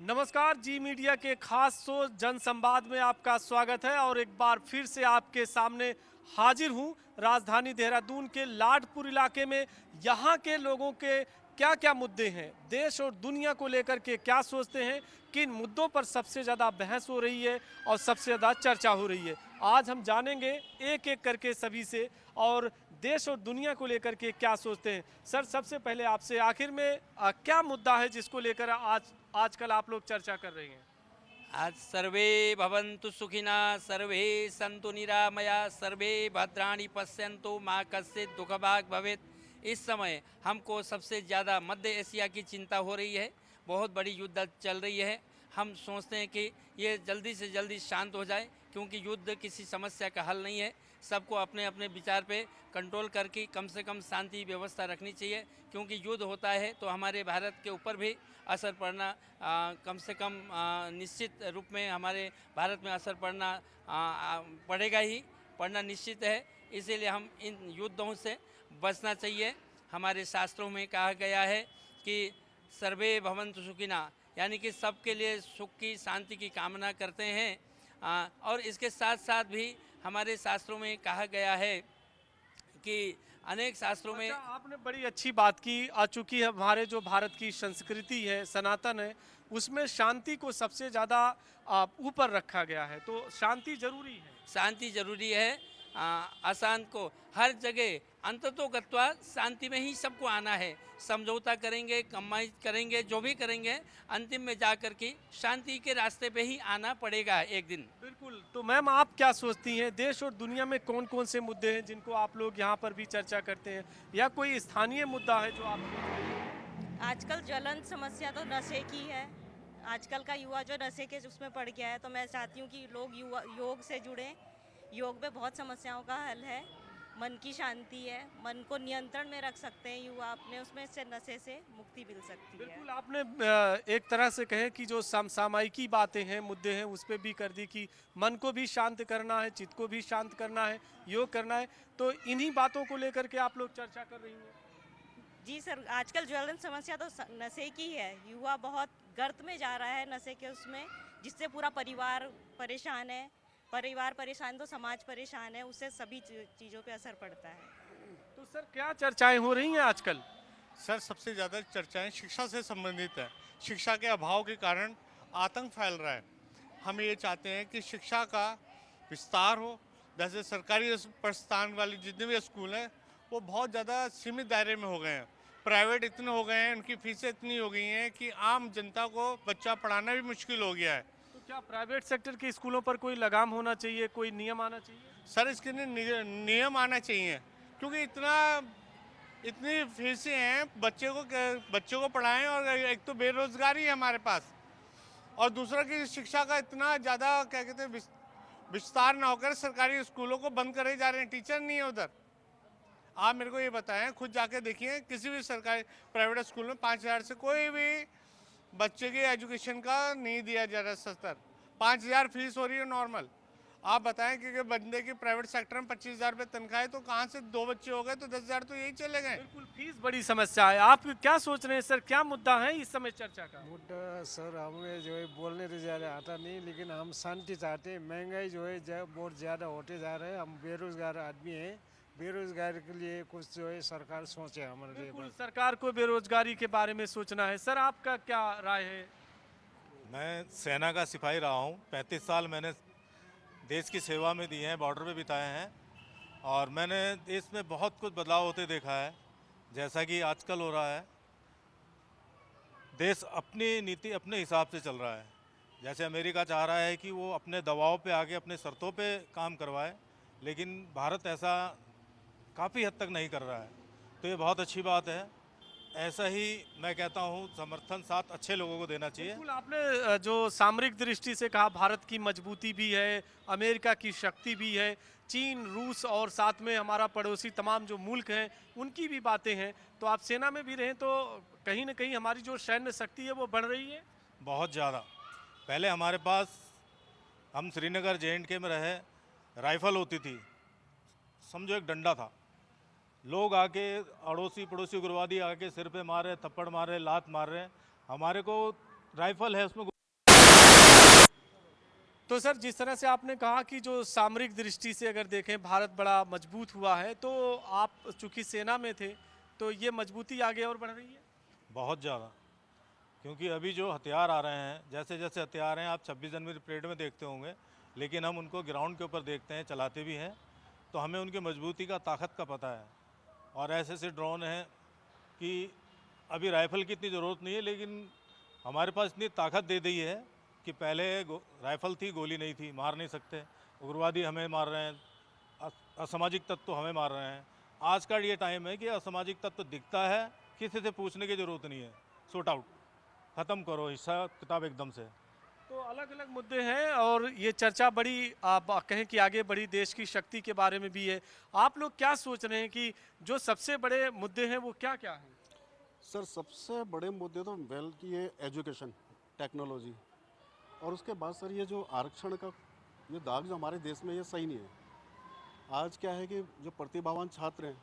नमस्कार, जी मीडिया के खास शो जनसंवाद में आपका स्वागत है और एक बार फिर से आपके सामने हाजिर हूं राजधानी देहरादून के लाडपुर इलाके में। यहां के लोगों के क्या क्या मुद्दे हैं, देश और दुनिया को लेकर के क्या सोचते हैं, किन मुद्दों पर सबसे ज़्यादा बहस हो रही है और सबसे ज़्यादा चर्चा हो रही है, आज हम जानेंगे एक एक करके सभी से और देश और दुनिया को लेकर के क्या सोचते हैं। सर, सबसे पहले आपसे आखिर में क्या मुद्दा है जिसको लेकर आजकल आप लोग चर्चा कर रहे हैं? आज सर्वे भवन्तु सुखिना सर्वे सन्तु निरामया सर्वे भद्राणि पश्यन्तु माँ कश्चित् दुःखभाग् भवेत्। इस समय हमको सबसे ज़्यादा मध्य एशिया की चिंता हो रही है। बहुत बड़ी युद्ध चल रही है। हम सोचते हैं कि ये जल्दी से जल्दी शांत हो जाए, क्योंकि युद्ध किसी समस्या का हल नहीं है। सबको अपने अपने विचार पे कंट्रोल करके कम से कम शांति व्यवस्था रखनी चाहिए, क्योंकि युद्ध होता है तो हमारे भारत के ऊपर भी असर पड़ना कम से कम निश्चित रूप में हमारे भारत में असर पड़ेगा ही, पड़ना निश्चित है। इसीलिए हम इन युद्धों से बचना चाहिए। हमारे शास्त्रों में कहा गया है कि सर्वे भवन्तु सुखिना, यानी कि सबके लिए सुख की शांति की कामना करते हैं। और इसके साथ साथ भी हमारे शास्त्रों में कहा गया है कि अनेक शास्त्रों में आपने बड़ी अच्छी बात की। चूंकि हमारे जो भारत की संस्कृति है, सनातन है, उसमें शांति को सबसे ज़्यादा ऊपर रखा गया है, तो शांति जरूरी है। शांति जरूरी है। अशांत को हर जगह अंततोगत्वा शांति में ही सबको आना है। समझौता करेंगे, कमाई करेंगे, जो भी करेंगे, अंतिम में जा कर के शांति के रास्ते पे ही आना पड़ेगा एक दिन। बिल्कुल। तो मैम, आप क्या सोचती हैं, देश और दुनिया में कौन कौन से मुद्दे हैं जिनको आप लोग यहाँ पर भी चर्चा करते हैं, या कोई स्थानीय मुद्दा है जो आप सोच रहे हैं? आजकल ज्वलंत समस्या तो नशे की है। आजकल का युवा जो नशे के उसमें पड़ गया है, तो मैं चाहती हूँ कि लोग युवा योग से जुड़ें। योग में बहुत समस्याओं का हल है, मन की शांति है, मन को नियंत्रण में रख सकते हैं युवा अपने, उसमें से नशे से मुक्ति मिल सकती है। बिल्कुल, आपने एक तरह से कहे कि जो सामायिकी बातें हैं, मुद्दे हैं, उस पर भी कर दी कि मन को भी शांत करना है, चित्त को भी शांत करना है, योग करना है, तो इन्हीं बातों को लेकर के आप लोग चर्चा कर रही हैं। जी सर, आजकल ज्वलंत समस्या तो नशे की है। युवा बहुत गर्त में जा रहा है नशे के उसमें, जिससे पूरा परिवार परेशान है। परिवार परेशान तो समाज परेशान है, उससे सभी चीज़ों पे असर पड़ता है। तो सर, क्या चर्चाएं हो रही हैं आजकल? सर, सबसे ज़्यादा चर्चाएं शिक्षा से संबंधित है। शिक्षा के अभाव के कारण आतंक फैल रहा है। हम ये चाहते हैं कि शिक्षा का विस्तार हो। जैसे सरकारी प्रस्थान वाले जितने भी स्कूल हैं, वो बहुत ज़्यादा सीमित दायरे में हो गए हैं। प्राइवेट इतने हो गए हैं, उनकी फीसें इतनी हो गई हैं कि आम जनता को बच्चा पढ़ाना भी मुश्किल हो गया है। तो क्या प्राइवेट सेक्टर के स्कूलों पर कोई लगाम होना चाहिए, कोई नियम आना चाहिए? सर, इसके लिए नियम आना चाहिए, क्योंकि इतनी फीसें हैं, बच्चे को पढ़ाएं, और एक तो बेरोजगारी है हमारे पास, और दूसरा कि शिक्षा का इतना ज़्यादा क्या कहते हैं विस्तार ना होकर सरकारी स्कूलों को बंद करे जा रहे हैं। टीचर नहीं है उधर। आप मेरे को ये बताएं, खुद जाके देखिए किसी भी सरकारी प्राइवेट स्कूल में 5,000 से कोई भी बच्चे के एजुकेशन का नहीं दिया जा रहा। 5,000 फीस हो रही है नॉर्मल। आप बताएं कि बंदे की प्राइवेट सेक्टर में 25,000 रुपये तनख्वाह है, तो कहाँ से 2 बच्चे हो गए तो 10,000 तो यही चले गए। बिल्कुल, फीस बड़ी समस्या है। आप क्या सोच रहे हैं सर, क्या मुद्दा है इस समय चर्चा का? मुद्दा सर, हमें जो है बोलने तो ज़्यादा आता नहीं, लेकिन हम शांति चाहते हैं। महंगाई जो है बहुत ज़्यादा होते जा रहे हैं। हम बेरोजगार आदमी हैं, बेरोजगार के लिए कुछ जो है सरकार सोचे हमारे लिए। बिल्कुल, सरकार को बेरोजगारी के बारे में सोचना है। सर, आपका क्या राय है? मैं सेना का सिपाही रहा हूँ। 35 साल मैंने देश की सेवा में दी हैं, बॉर्डर पे बिताए हैं, और मैंने देश में बहुत कुछ बदलाव होते देखा है। जैसा कि आजकल हो रहा है, देश अपनी नीति अपने हिसाब से चल रहा है। जैसे अमेरिका चाह रहा है कि वो अपने दबाव पे आके अपने शर्तों पे काम करवाए, लेकिन भारत ऐसा काफ़ी हद तक नहीं कर रहा है, तो ये बहुत अच्छी बात है। ऐसा ही मैं कहता हूँ, समर्थन साथ अच्छे लोगों को देना चाहिए। बिल्कुल, आपने जो सामरिक दृष्टि से कहा, भारत की मजबूती भी है, अमेरिका की शक्ति भी है, चीन, रूस और साथ में हमारा पड़ोसी तमाम जो मुल्क हैं, उनकी भी बातें हैं। तो आप सेना में भी रहें तो कहीं ना कहीं हमारी जो सैन्य शक्ति है वो बढ़ रही है। बहुत ज़्यादा। पहले हमारे पास, हम श्रीनगर JNK में रहे, राइफ़ल होती थी, समझो एक डंडा था। लोग आके अड़ोसी पड़ोसी उग्रवादी आके सिर पे मारे, थप्पड़ मारे, लात मार रहे हैं। हमारे को राइफ़ल है, उसमें तो सर जिस तरह से आपने कहा कि जो सामरिक दृष्टि से अगर देखें भारत बड़ा मजबूत हुआ है, तो आप चूंकि सेना में थे तो ये मजबूती आगे और बढ़ रही है। बहुत ज़्यादा, क्योंकि अभी जो हथियार आ रहे हैं, जैसे जैसे हथियार हैं आप 26 जनवरी परेड में देखते होंगे, लेकिन हम उनको ग्राउंड के ऊपर देखते हैं, चलाते भी हैं, तो हमें उनकी मजबूती का, ताकत का पता है। और ऐसे ऐसे ड्रोन हैं कि अभी राइफ़ल की इतनी ज़रूरत नहीं है, लेकिन हमारे पास इतनी ताकत दे दी है कि पहले राइफ़ल थी, गोली नहीं थी, मार नहीं सकते, उग्रवादी हमें मार रहे हैं, असामाजिक तत्व हमें मार रहे हैं। आज का ये टाइम है कि असामाजिक तत्व दिखता है, किसी से पूछने की ज़रूरत नहीं है, सॉर्ट आउट, ख़त्म करो हिसाब किताब एकदम से। तो अलग अलग मुद्दे हैं और ये चर्चा बड़ी आप कहें कि आगे बड़ी देश की शक्ति के बारे में भी है। आप लोग क्या सोच रहे हैं कि जो सबसे बड़े मुद्दे हैं वो क्या क्या हैं? सर सबसे बड़े मुद्दे तो वेल की ये एजुकेशन, टेक्नोलॉजी, और उसके बाद सर ये जो आरक्षण का ये दाग जो हमारे देश में ये सही नहीं है। आज क्या है कि जो प्रतिभावान छात्र हैं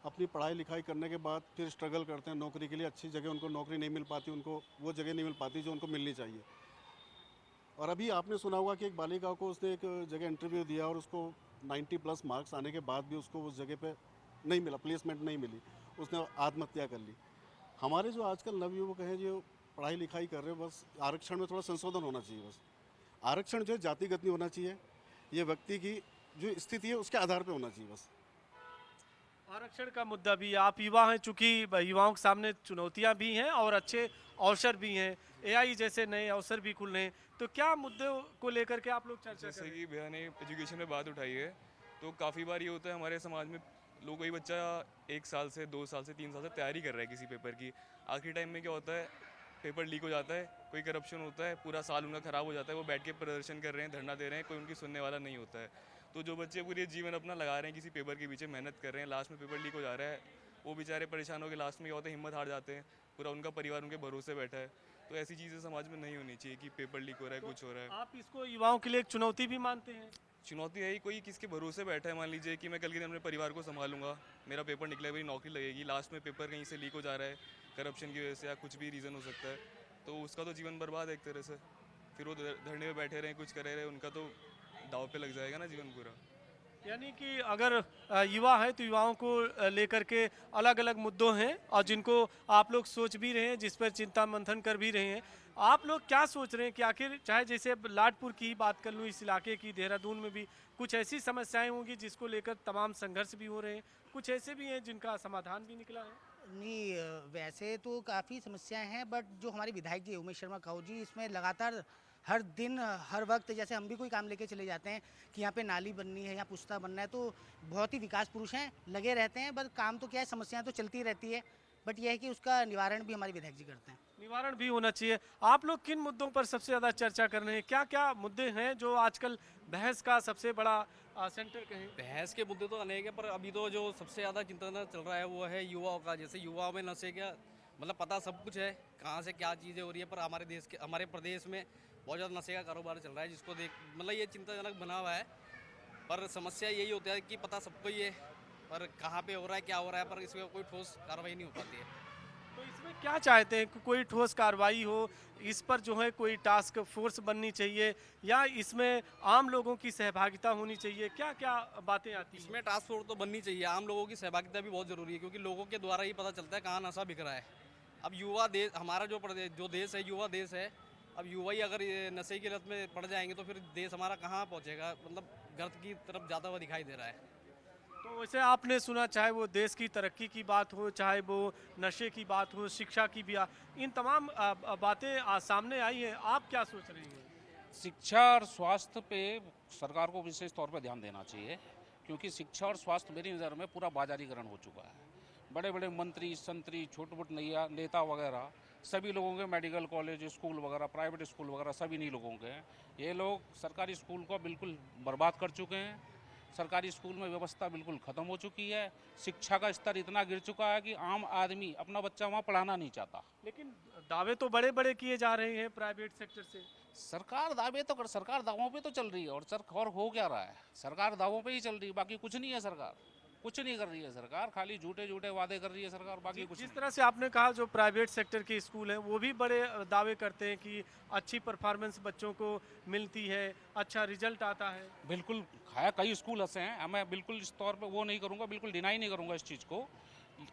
अपनी पढ़ाई लिखाई करने के बाद फिर स्ट्रगल करते हैं नौकरी के लिए, अच्छी जगह उनको नौकरी नहीं मिल पाती, उनको वो जगह नहीं मिल पाती जो उनको मिलनी चाहिए। और अभी आपने सुना होगा कि एक बालिका को उसने एक जगह इंटरव्यू दिया और उसको 90+ मार्क्स आने के बाद भी उसको उस जगह पे नहीं मिला, प्लेसमेंट नहीं मिली, उसने आत्महत्या कर ली। हमारे जो आजकल नवयुवक हैं जो पढ़ाई लिखाई कर रहे हैं, बस आरक्षण में थोड़ा संशोधन होना चाहिए। बस आरक्षण जो है जातिगत नहीं होना चाहिए, ये व्यक्ति की जो स्थिति है उसके आधार पर होना चाहिए। बस आरक्षण का मुद्दा भी, आप युवा हैं, चूंकि युवाओं के सामने चुनौतियां भी हैं और अच्छे अवसर भी हैं, एआई जैसे नए अवसर भी खुल रहे हैं, तो क्या मुद्दे को लेकर के आप लोग चर्चा जैसे करें? कि भैया ने एजुकेशन में बात उठाई है, तो काफ़ी बार ये होता है हमारे समाज में, लोग कोई बच्चा 1 साल से 2 साल से 3 साल से तैयारी कर रहा है किसी पेपर की, आखिरी टाइम में क्या होता है, पेपर लीक हो जाता है, कोई करप्शन होता है, पूरा साल उनका ख़राब हो जाता है, वो बैठ के प्रदर्शन कर रहे हैं, धरना दे रहे हैं, कोई उनकी सुनने वाला नहीं होता है। तो जो बच्चे पूरे जीवन अपना लगा रहे हैं किसी पेपर के पीछे, मेहनत कर रहे हैं, लास्ट में पेपर लीक हो जा रहा है, वो बेचारे परेशान होकर लास्ट में क्या होता है, हिम्मत हार जाते हैं, पूरा उनका परिवार उनके भरोसे बैठा है। तो ऐसी चीज़ें समाज में नहीं होनी चाहिए कि पेपर लीक हो रहा है, कुछ हो रहा है। आप इसको युवाओं के लिए एक चुनौती भी मानते हैं? चुनौती है ही, कोई किसके भरोसे बैठा है, मान लीजिए कि मैं कल के दिन अपने परिवार को संभालूंगा, मेरा पेपर निकला, मेरी नौकरी लगेगी, लास्ट में पेपर कहीं से लीक हो जा रहा है, करप्शन की वजह से या कुछ भी रीज़न हो सकता है, तो उसका तो जीवन बर्बाद है एक तरह से। फिर वो धरने में बैठे रहे, कुछ करे रहे, उनका तो दाव पे लग जाएगा ना जीवन पूरा। यानी कि अगर युवा है तो युवाओं को लेकर के अलग अलग मुद्दों हैं और जिनको आप लोग सोच भी रहे हैं, जिस पर चिंता मंथन कर भी रहे हैं। आप लोग क्या सोच रहे हैं कि आखिर, चाहे जैसे लाडपुर की ही बात कर लूँ, इस इलाके की, देहरादून में भी कुछ ऐसी समस्याएं होंगी जिसको लेकर तमाम संघर्ष भी हो रहे हैं, कुछ ऐसे भी हैं जिनका समाधान भी निकला है? नहीं, वैसे तो काफ़ी समस्याएं हैं, बट जो हमारे विधायक जी उमेश शर्मा काऊ जी, इसमें लगातार हर दिन हर वक्त, जैसे हम भी कोई काम लेके चले जाते हैं कि यहाँ पे नाली बननी है, यहाँ पुस्ता बनना है, तो बहुत ही विकास पुरुष हैं, लगे रहते हैं। बस काम तो क्या है, समस्याएं तो चलती रहती है, बट यह है कि उसका निवारण भी हमारे विधायक जी करते हैं। निवारण भी होना चाहिए। आप लोग किन मुद्दों पर सबसे ज़्यादा चर्चा कर रहे हैं? क्या क्या मुद्दे हैं जो आजकल बहस का सबसे बड़ा सेंटर कहें? बहस के मुद्दे तो अनेक है, पर अभी तो जो सबसे ज़्यादा चिंता चल रहा है वो है युवाओं का। जैसे युवाओं में नशे का मतलब पता सब कुछ है, कहाँ से क्या चीज़ें हो रही है, पर हमारे प्रदेश में बहुत ज़्यादा नशे का कारोबार चल रहा है, जिसको देख मतलब ये चिंताजनक बना हुआ है। पर समस्या यही होती है कि पता सबको ही है, पर कहाँ पे हो रहा है, क्या हो रहा है, पर इसमें कोई ठोस कार्रवाई नहीं हो पाती है। तो इसमें क्या चाहते हैं कि कोई ठोस कार्रवाई हो, इस पर जो है कोई टास्क फोर्स बननी चाहिए, या इसमें आम लोगों की सहभागिता होनी चाहिए? क्या क्या बातें आती हैं? इसमें टास्क फोर्स तो बननी चाहिए, आम लोगों की सहभागिता भी बहुत ज़रूरी है, क्योंकि लोगों के द्वारा ही पता चलता है कहाँ नशा बिक रहा है। अब युवा देश, हमारा जो देश है युवा देश है, अब युवा ही अगर ये नशे की लत में पड़ जाएंगे तो फिर देश हमारा कहाँ पहुँचेगा, मतलब गर्त की तरफ जाता हुआ दिखाई दे रहा है। तो वैसे आपने सुना, चाहे वो देश की तरक्की की बात हो, चाहे वो नशे की बात हो, शिक्षा की भी, इन तमाम बातें सामने आई हैं, आप क्या सोच रही हैं? शिक्षा और स्वास्थ्य पे सरकार को विशेष तौर पे ध्यान देना चाहिए, क्योंकि शिक्षा और स्वास्थ्य मेरी नज़र में पूरा बाजारीकरण हो चुका है। बड़े बड़े मंत्री, संतरी, छोटे मोटे नेता वगैरह सभी लोगों के मेडिकल कॉलेज, स्कूल वगैरह, प्राइवेट स्कूल वगैरह सभी नहीं लोगों के हैं। ये लोग सरकारी स्कूल को बिल्कुल बर्बाद कर चुके हैं। सरकारी स्कूल में व्यवस्था बिल्कुल ख़त्म हो चुकी है। शिक्षा का स्तर इतना गिर चुका है कि आम आदमी अपना बच्चा वहाँ पढ़ाना नहीं चाहता। लेकिन दावे तो बड़े बड़े किए जा रहे हैं प्राइवेट सेक्टर से। सरकार दावों पे तो चल रही है, और हो क्या रहा है? सरकार दावों पे ही चल रही है, बाकी कुछ नहीं है सरकार। कुछ नहीं कर रही है सरकार, खाली झूठे झूठे वादे कर रही है सरकार, बाकी कुछ जिस नहीं। तरह से आपने कहा जो प्राइवेट सेक्टर के स्कूल हैं वो भी बड़े दावे करते हैं कि अच्छी परफॉर्मेंस बच्चों को मिलती है, अच्छा रिजल्ट आता है। बिल्कुल है, कई स्कूल ऐसे हैं, मैं बिल्कुल इस तौर पे वो नहीं करूँगा, बिल्कुल डिनाई नहीं करूँगा इस चीज़ को।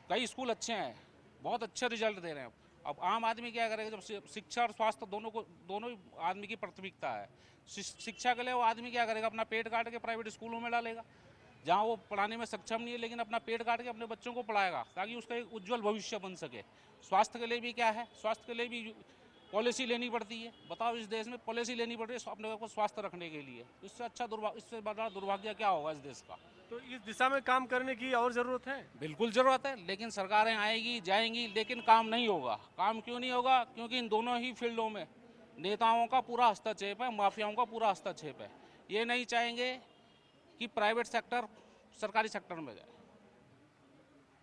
कई स्कूल अच्छे हैं, बहुत अच्छे रिजल्ट दे रहे हैं। अब आम आदमी क्या करेगा, जब शिक्षा और स्वास्थ्य दोनों ही आदमी की प्राथमिकता है। शिक्षा के लिए वो आदमी क्या करेगा, अपना पेट काट के प्राइवेट स्कूलों में डालेगा जहाँ वो पढ़ाने में सक्षम नहीं है, लेकिन अपना पेट काट के अपने बच्चों को पढ़ाएगा ताकि उसका एक उज्जवल भविष्य बन सके। स्वास्थ्य के लिए भी क्या है, स्वास्थ्य के लिए भी पॉलिसी लेनी पड़ती है। बताओ, इस देश में पॉलिसी लेनी पड़ रही है अपने को स्वास्थ्य रखने के लिए। इससे बड़ा दुर्भाग्य क्या होगा इस देश का। तो इस दिशा में काम करने की और ज़रूरत है। बिल्कुल ज़रूरत है, लेकिन सरकारें आएगी जाएंगी लेकिन काम नहीं होगा। काम क्यों नहीं होगा? क्योंकि इन दोनों ही फील्डों में नेताओं का पूरा हस्तक्षेप है, माफियाओं का पूरा हस्तक्षेप है। ये नहीं चाहेंगे कि प्राइवेट सेक्टर सरकारी सेक्टर में जाए।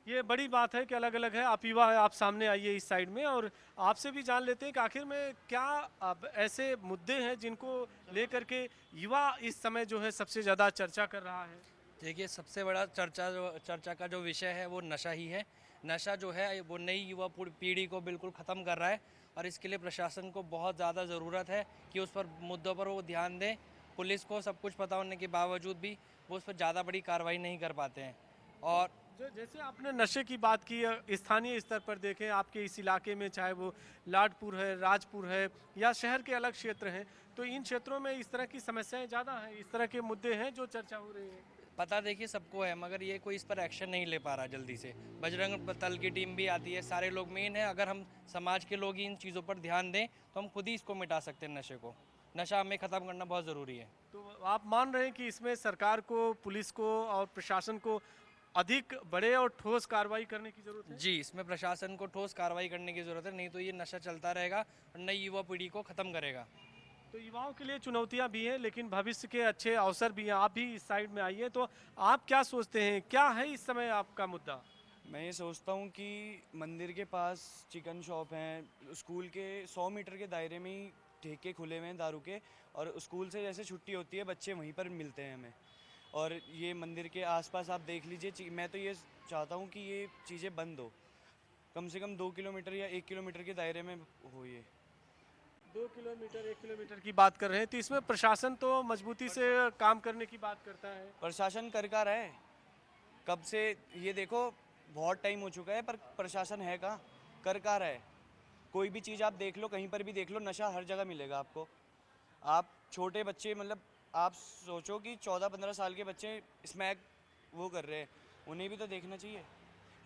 ये बड़ी बात है कि अलग अलग है। आप युवा है, आप सामने आइए इस साइड में और आपसे भी जान लेते हैं कि आखिर में क्या अब ऐसे मुद्दे हैं जिनको लेकर के युवा इस समय जो है सबसे ज़्यादा चर्चा कर रहा है। देखिए, सबसे बड़ा चर्चा का जो विषय है वो नशा ही है। नशा जो है वो नई युवा पीढ़ी को बिल्कुल ख़त्म कर रहा है और इसके लिए प्रशासन को बहुत ज़्यादा ज़रूरत है कि उस पर मुद्दों पर वो ध्यान दें। पुलिस को सब कुछ पता होने के बावजूद भी वो उस पर ज़्यादा बड़ी कार्रवाई नहीं कर पाते हैं। और जैसे आपने नशे की बात की, स्थानीय स्तर पर देखें आपके इस इलाके में, चाहे वो लाडपुर है, राजपुर है या शहर के अलग क्षेत्र हैं, तो इन क्षेत्रों में इस तरह की समस्याएं ज़्यादा हैं, इस तरह के मुद्दे हैं जो चर्चा हो रही है। पता देखिए सबको है, मगर ये कोई इस पर एक्शन नहीं ले पा रहा जल्दी से। बजरंग दल की टीम भी आती है, सारे लोग मेन है। अगर हम समाज के लोग ही इन चीज़ों पर ध्यान दें तो हम खुद ही इसको मिटा सकते हैं। नशे को, नशा हमें ख़त्म करना बहुत ज़रूरी है। तो आप मान रहे हैं कि इसमें सरकार को, पुलिस को और प्रशासन को अधिक बड़े और ठोस कार्रवाई करने की जरूरत है? जी, इसमें प्रशासन को ठोस कार्रवाई करने की ज़रूरत है, नहीं तो ये नशा चलता रहेगा और नई युवा पीढ़ी को ख़त्म करेगा। तो युवाओं के लिए चुनौतियां भी हैं लेकिन भविष्य के अच्छे अवसर भी हैं। आप भी इस साइड में आइए, तो आप क्या सोचते हैं, क्या है इस समय आपका मुद्दा? मैं ये सोचता हूँ कि मंदिर के पास चिकन शॉप हैं, स्कूल के 100 मीटर के दायरे में ही ठेके खुले हुए हैं दारू के, और स्कूल से जैसे छुट्टी होती है बच्चे वहीं पर मिलते हैं हमें। और ये मंदिर के आसपास आप देख लीजिए, मैं तो ये चाहता हूँ कि ये चीज़ें बंद हो, कम से कम 2 किलोमीटर या 1 किलोमीटर के दायरे में हो। ये 2 किलोमीटर 1 किलोमीटर की बात कर रहे हैं, तो इसमें प्रशासन तो मजबूती से काम करने की बात करता है। प्रशासन कर रहा है कब से, ये देखो बहुत टाइम हो चुका है, पर प्रशासन है कहाँ, कर रहा है। कोई भी चीज़ आप देख लो, कहीं पर भी देख लो, नशा हर जगह मिलेगा आपको। आप छोटे बच्चे, मतलब आप सोचो कि 14-15 साल के बच्चे स्मैक वो कर रहे हैं, उन्हें भी तो देखना चाहिए।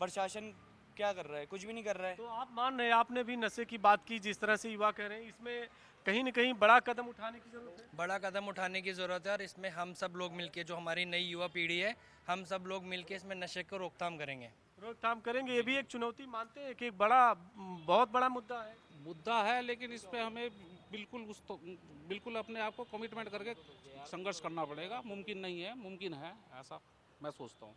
प्रशासन क्या कर रहा है? कुछ भी नहीं कर रहा है। तो आप मान रहे हैं, आपने भी नशे की बात की, जिस तरह से युवा कह रहे हैं, इसमें कहीं न कहीं बड़ा कदम उठाने की जरूरत है। बड़ा कदम उठाने की ज़रूरत है और इसमें हम सब लोग मिलके, जो हमारी नई युवा पीढ़ी है, हम सब लोग मिलके इसमें नशे को रोकथाम करेंगे। रोकथाम करेंगे, ये भी एक चुनौती मानते हैं कि एक बहुत बड़ा मुद्दा है। लेकिन इस पे हमें बिल्कुल अपने आप को कमिटमेंट करके संघर्ष करना पड़ेगा। मुमकिन नहीं है, मुमकिन है, ऐसा मैं सोचता हूँ।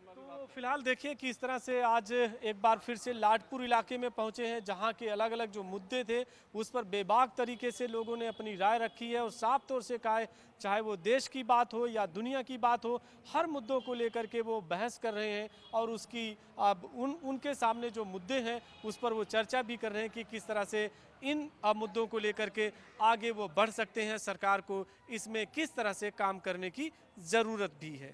तो फिलहाल देखिए कि इस तरह से आज एक बार फिर से लाडपुर इलाके में पहुंचे हैं, जहां के अलग अलग जो मुद्दे थे उस पर बेबाक तरीके से लोगों ने अपनी राय रखी है और साफ तौर से कहा है, चाहे वो देश की बात हो या दुनिया की बात हो, हर मुद्दों को लेकर के वो बहस कर रहे हैं और उसकी अब उनके सामने जो मुद्दे हैं उस पर वो चर्चा भी कर रहे हैं कि किस तरह से इन मुद्दों को लेकर के आगे वो बढ़ सकते हैं। सरकार को इसमें किस तरह से काम करने की ज़रूरत भी है।